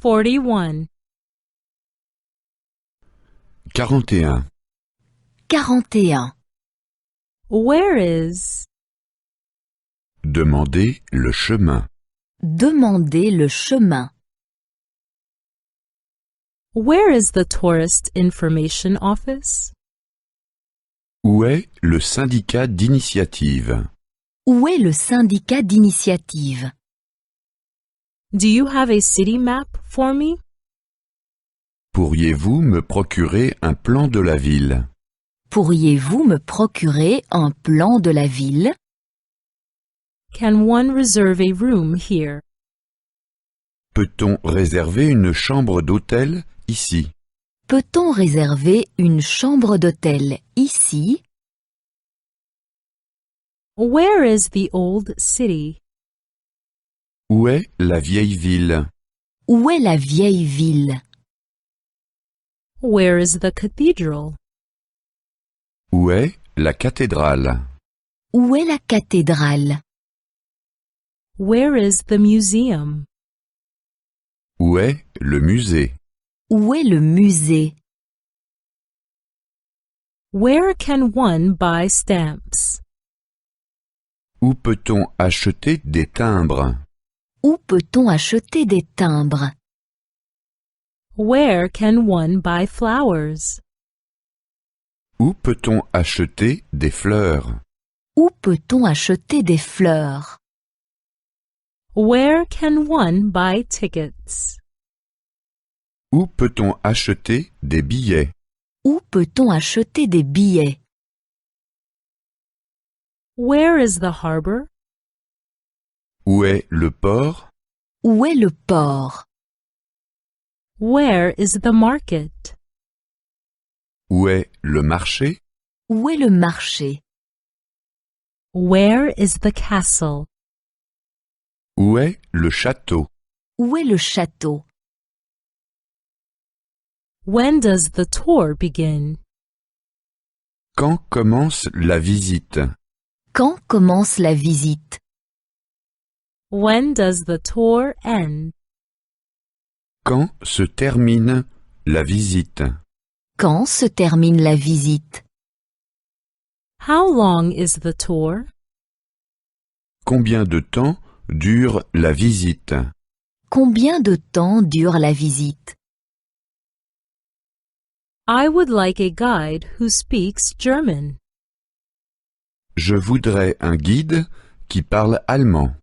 41. 41. 41. Where is? Demandez le chemin. Demandez le chemin. Where is the Tourist Information Office? Où est le syndicat d'initiative? Où est le syndicat d'initiative? Do you have a city map for me? Pourriez-vous me procurer un plan de la ville? Pourriez-vous me procurer un plan de la ville? Can one reserve a room here? Peut-on réserver une chambre d'hôtel ici? Peut-on réserver une chambre d'hôtel ici? Where is the old city? Où est la vieille ville? Où est la vieille ville? Where is the cathedral? Où est la cathédrale? Où est la cathédrale? Where is the museum? Où est le musée? Où est le musée? Where can one buy stamps? Où peut-on acheter des timbres? Où peut-on acheter des timbres? Where can one buy flowers? Où peut-on acheter des fleurs? Où peut-on acheter des fleurs? Where can one buy tickets? Où peut-on acheter des billets? Où peut-on acheter des billets? Where is the harbor? Où est le port? Où est le port? Where is the market? Où est le marché? Où est le marché? Where is the castle? Où est le château? Où est le château? When does the tour begin? Quand commence la visite? Quand commence la visite? When does the tour end? Quand se termine la visite? Quand se termine la visite? How long is the tour? Combien de temps dure la visite? Combien de temps dure la visite? I would like a guide who speaks German. Je voudrais un guide qui parle allemand.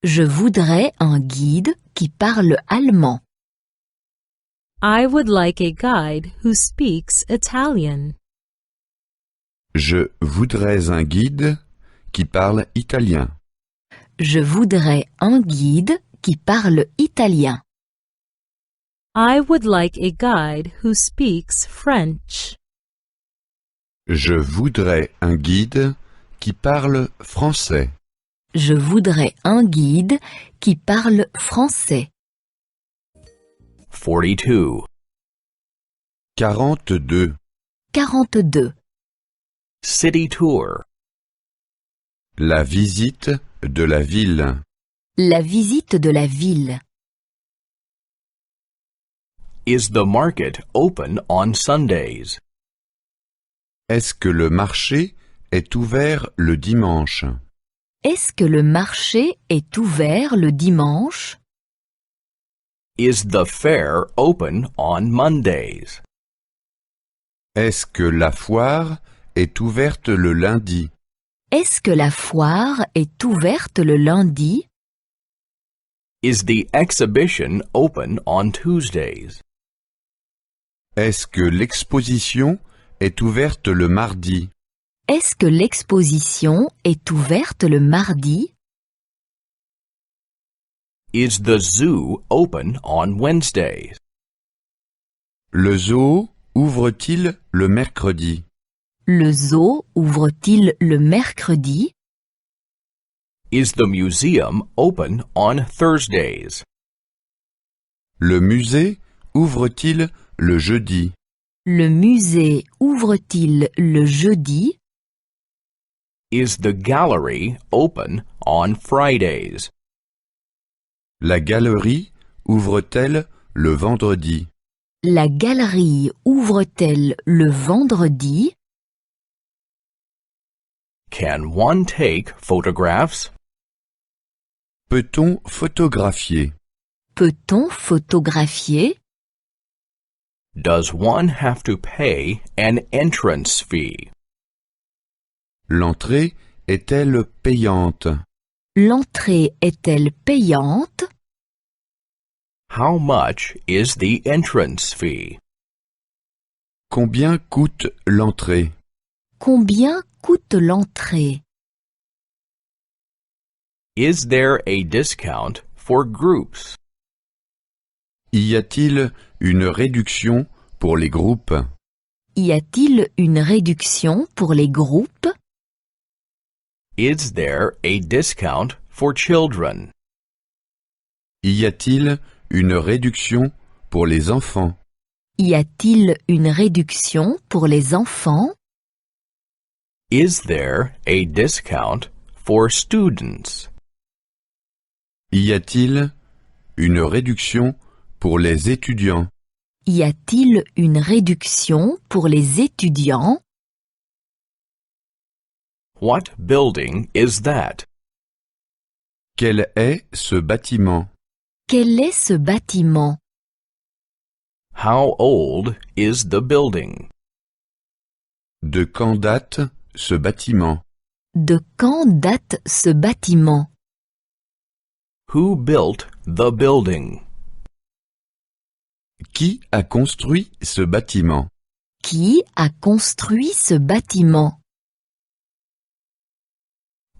Je voudrais un guide qui parle allemand. I would like a guide who speaks Italian. Je voudrais un guide qui parle italien. Je voudrais un guide qui parle italien. I would like a guide who speaks French. Je voudrais un guide qui parle français. Je voudrais un guide qui parle français. 42. 42. 42. City tour. La visite de la ville. La visite de la ville. Is the market open on Sundays? Est-ce que le marché est ouvert le dimanche? Est-ce que le marché est ouvert le dimanche? Is the fair open on Mondays? Est-ce que la foire est ouverte le lundi? Est-ce que la foire est ouverte le lundi? Is the exhibition open on Tuesdays? Est-ce que l'exposition est ouverte le mardi? Est-ce que l'exposition est ouverte le mardi? Is the zoo open on Wednesdays? Le zoo ouvre-t-il le mercredi? Le zoo ouvre-t-il le mercredi? Is the museum open on Thursdays? Le musée ouvre-t-il le jeudi? Le musée ouvre-t-il le jeudi? Is the gallery open on Fridays? La galerie ouvre-t-elle le vendredi? La galerie ouvre-t-elle le vendredi? Can one take photographs? Peut-on photographier? Peut-on photographier? Does one have to pay an entrance fee? L'entrée est-elle payante? L'entrée est-elle payante? How much is the entrance fee? Combien coûte l'entrée? Combien coûte l'entrée? Is there a discount for groups? Y a-t-il une réduction pour les groupes? Y a-t-il une réduction pour les groupes? Is there a discount for children? Y a-t-il une réduction pour les enfants? Y a-t-il une réduction pour les enfants? Is there a discount for students? Y a-t-il une réduction pour les étudiants? Y a-t-il une réduction pour les étudiants? What building is that? Quel est ce bâtiment? Quel est ce bâtiment? How old is the building? De quand date ce bâtiment? De quand date ce bâtiment? Who built the building? Qui a construit ce bâtiment? Qui a construit ce bâtiment?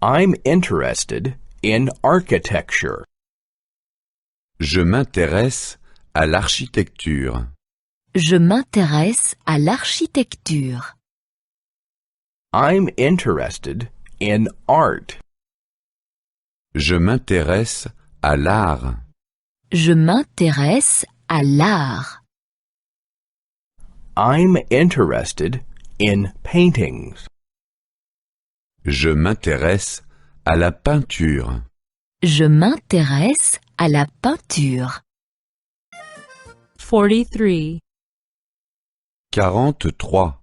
I'm interested in architecture. Je m'intéresse à l'architecture. Je m'intéresse à l'architecture. I'm interested in art. Je m'intéresse à l'art. Je m'intéresse à l'art. I'm interested in paintings. Je m'intéresse à la peinture. Je m'intéresse à la peinture. 43. 43.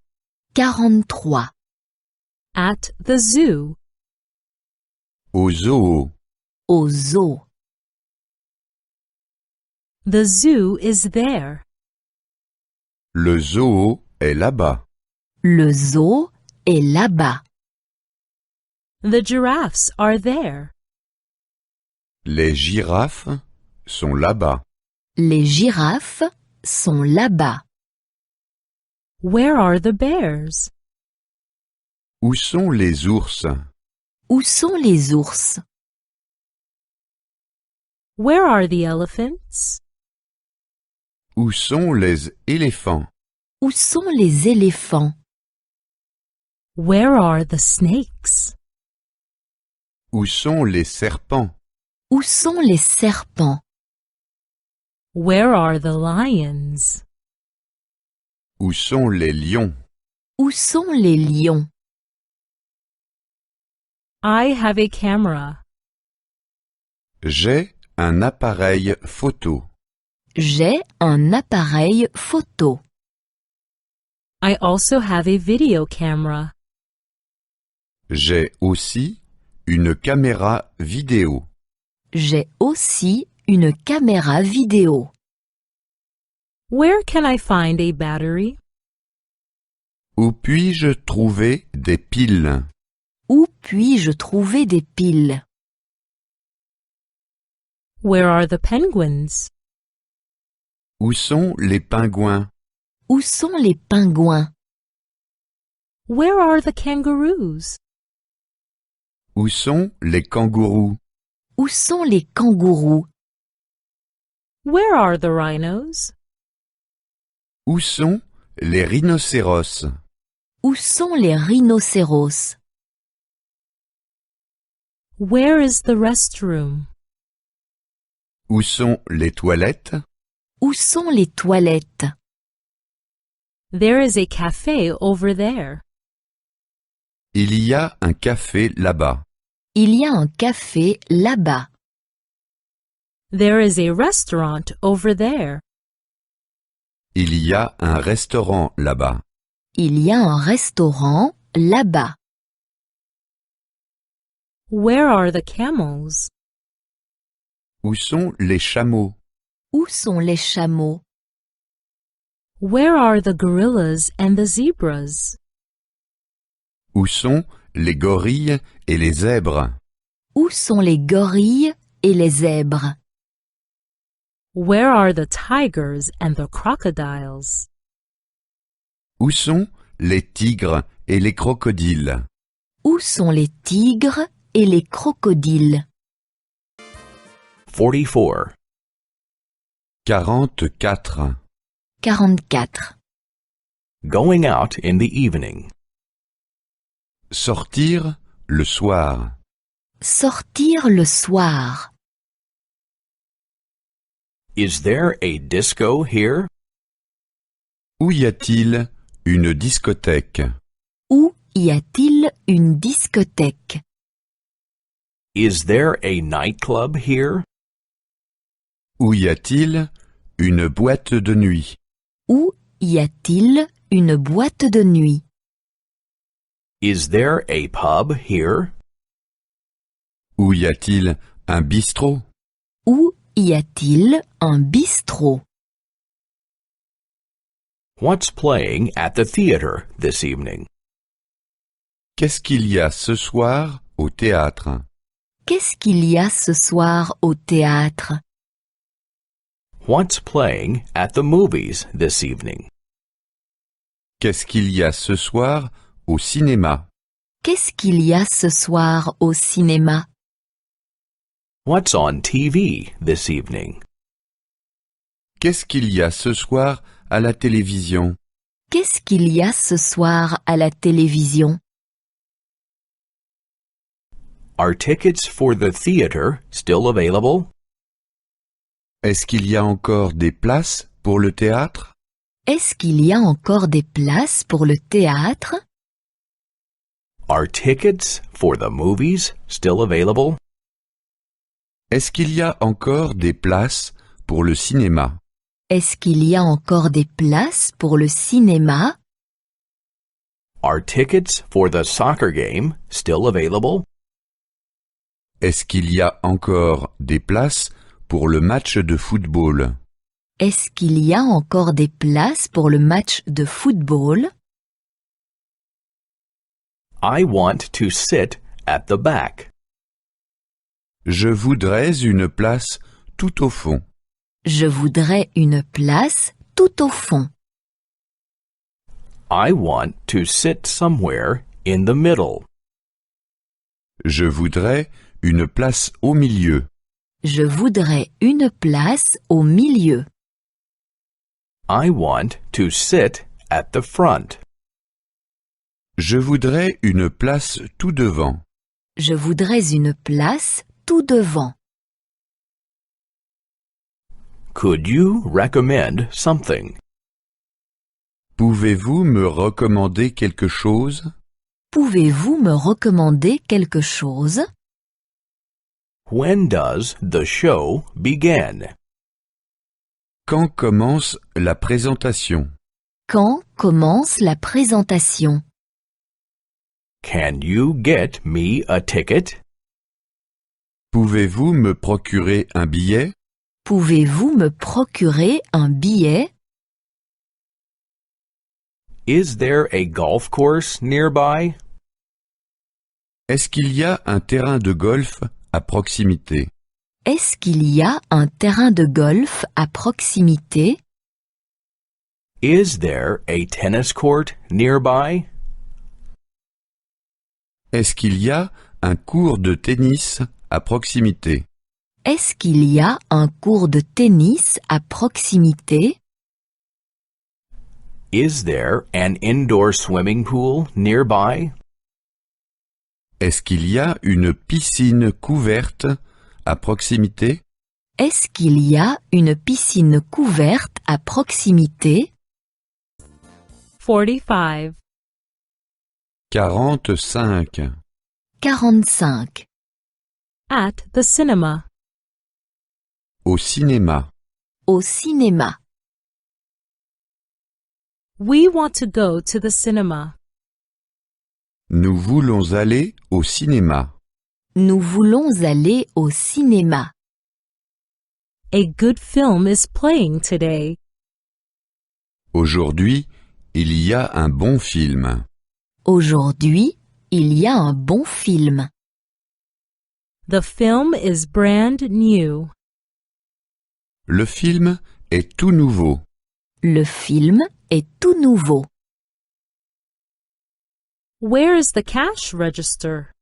43. At the zoo. Au zoo. Au zoo. The zoo is there. Le zoo est là-bas. Le zoo est là-bas. The giraffes are there. Les girafes sont là-bas. Les girafes sont là-bas. Where are the bears? Où sont les ours? Où sont les ours? Where are the elephants? Où sont les éléphants? Où sont les éléphants? Where are the snakes? Où sont les serpents? Où sont les serpents? Where are the lions? Où sont les lions? Où sont les lions? I have a camera. J'ai un appareil photo. J'ai un appareil photo. I also have a video camera. J'ai aussi une caméra vidéo. J'ai aussi une caméra vidéo. Where can I find a battery? Où puis-je trouver des piles? Où puis-je trouver des piles? Where are the penguins? Où sont les pingouins? Où sont les pingouins? Where are the kangaroos? Où sont les kangourous? Où sont les kangourous? Where are the rhinos? Où sont les rhinocéros? Où sont les rhinocéros? Where is the restroom? Où sont les toilettes? Où sont les toilettes? There is a cafe over there. Il y a un café là-bas. Il y a un café là-bas. There is a restaurant over there. Il y a un restaurant là-bas. Il y a un restaurant là-bas. Where are the camels? Où sont les chameaux? Où sont les chameaux? Where are the gorillas and the zebras? Où sont les gorilles et les zèbres? Où sont les gorilles et les zèbres? Where are the tigers and the crocodiles? Où sont les tigres et les crocodiles? Où sont les tigres et les crocodiles? 44. 44. 44. Going out in the evening. Sortir le soir. Sortir le soir. Is there a disco here? Où y a-t-il une discothèque? Où y a-t-il une discothèque? Is there a nightclub here? Où y a-t-il une boîte de nuit? Où y a-t-il une boîte de nuit? Is there a pub here? Où y a-t-il un bistrot? Où y a-t-il un bistrot? What's playing at the theater this evening? Qu'est-ce qu'il y a ce soir au théâtre? Qu'est-ce qu'il y a ce soir au théâtre? What's playing at the movies this evening? Qu'est-ce qu'il y a ce soir au cinéma? Qu'est-ce qu'il y a ce soir au cinéma? What's on TV this evening? Qu'est-ce qu'il y a ce soir à la télévision? Qu'est-ce qu'il y a ce soir à la télévision? Are tickets for the theater still available? Est-ce qu'il y a encore des places pour le théâtre? Est-ce qu'il y a encore des places pour le théâtre? Are tickets for the movies still available? Est-ce qu'il y a encore des places pour le cinéma? Est-ce qu'il y a encore des places pour le cinéma? Are tickets for the soccer game still available? Est-ce qu'il y a encore des places pour le match de football? Est-ce qu'il y a encore des places pour le match de football? I want to sit at the back. Je voudrais une place tout au fond. Je voudrais une place tout au fond. I want to sit somewhere in the middle. Je voudrais une place au milieu. Je voudrais une place au milieu. I want to sit at the front. Je voudrais une place tout devant. Je voudrais une place tout devant. Could you recommend something? Pouvez-vous me recommander quelque chose? Pouvez-vous me recommander quelque chose? When does the show begin? Quand commence la présentation? Quand commence la présentation? Can you get me a ticket? Pouvez-vous me procurer un billet? Pouvez-vous me procurer un billet? Is there a golf course nearby? Est-ce qu'il y a un terrain de golf à proximité? Est-ce qu'il y a un terrain de golf à proximité? Is there a tennis court nearby? Est-ce qu'il y a un cours de tennis à proximité? Est-ce qu'il y a un cours de tennis à proximité? Is there an indoor swimming pool nearby? Est-ce qu'il y a une piscine couverte à proximité? Est-ce qu'il y a une piscine couverte à proximité? 45. 45. 45. At the cinema. Au cinéma. Au cinéma. We want to go to the cinema. Nous voulons aller au cinéma. Nous voulons aller au cinéma. A good film is playing today. Aujourd'hui, il y a un bon film. Aujourd'hui, il y a un bon film. The film is brand new. Le film est tout nouveau. Le film est tout nouveau. Where is the cash register?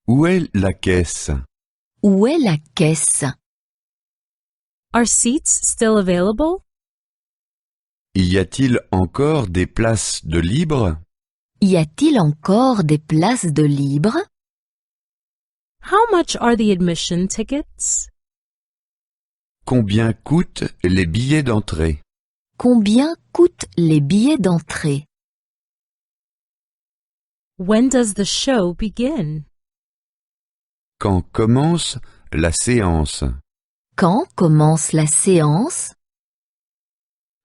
Où est la caisse? Où est la caisse? Are seats still available? Y a-t-il encore des places de libre? Y a-t-il encore des places de libre? How much are the admission tickets? Combien coûtent les billets d'entrée? Combien coûtent les billets d'entrée? When does the show begin? Quand commence la séance? Quand commence la séance?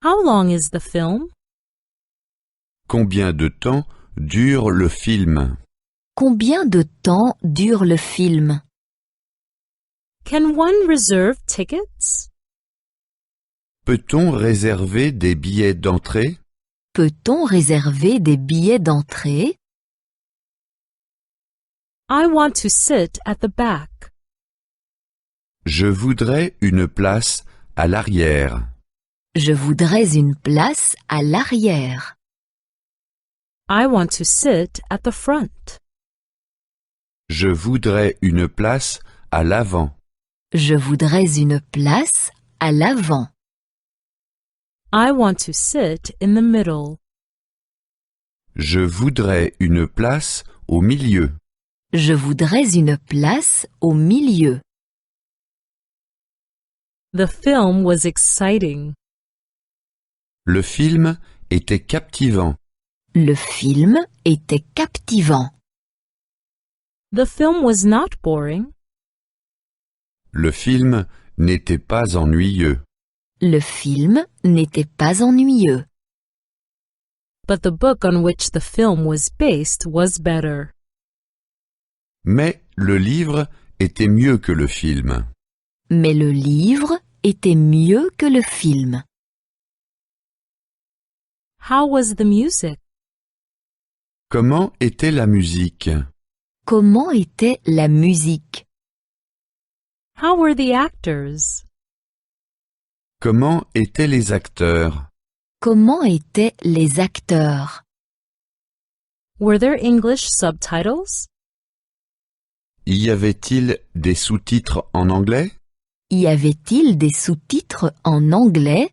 How long is the film? Combien de temps dure le film? Combien de temps dure le film? Can one reserve tickets? Peut-on réserver des billets d'entrée? Peut-on réserver des billets d'entrée? I want to sit at the back. Je voudrais une place à l'arrière. Je voudrais une place à l'arrière. I want to sit at the front. Je voudrais une place à l'avant. Je voudrais une place à l'avant. I want to sit in the middle. Je voudrais une place au milieu. Je voudrais une place au milieu. The film was exciting. Le film était captivant. Le film était captivant. The film was not boring. Le film n'était pas ennuyeux. Le film n'était pas ennuyeux. But the book on which the film was based was better. Mais le livre était mieux que le film. Mais le livre était mieux que le film. How was the music? Comment était la musique? Comment était la musique? How were the actors? Comment étaient les acteurs? Comment étaient les acteurs? Were there English subtitles? Y avait-il des sous-titres en anglais? Y avait-il des sous-titres en anglais?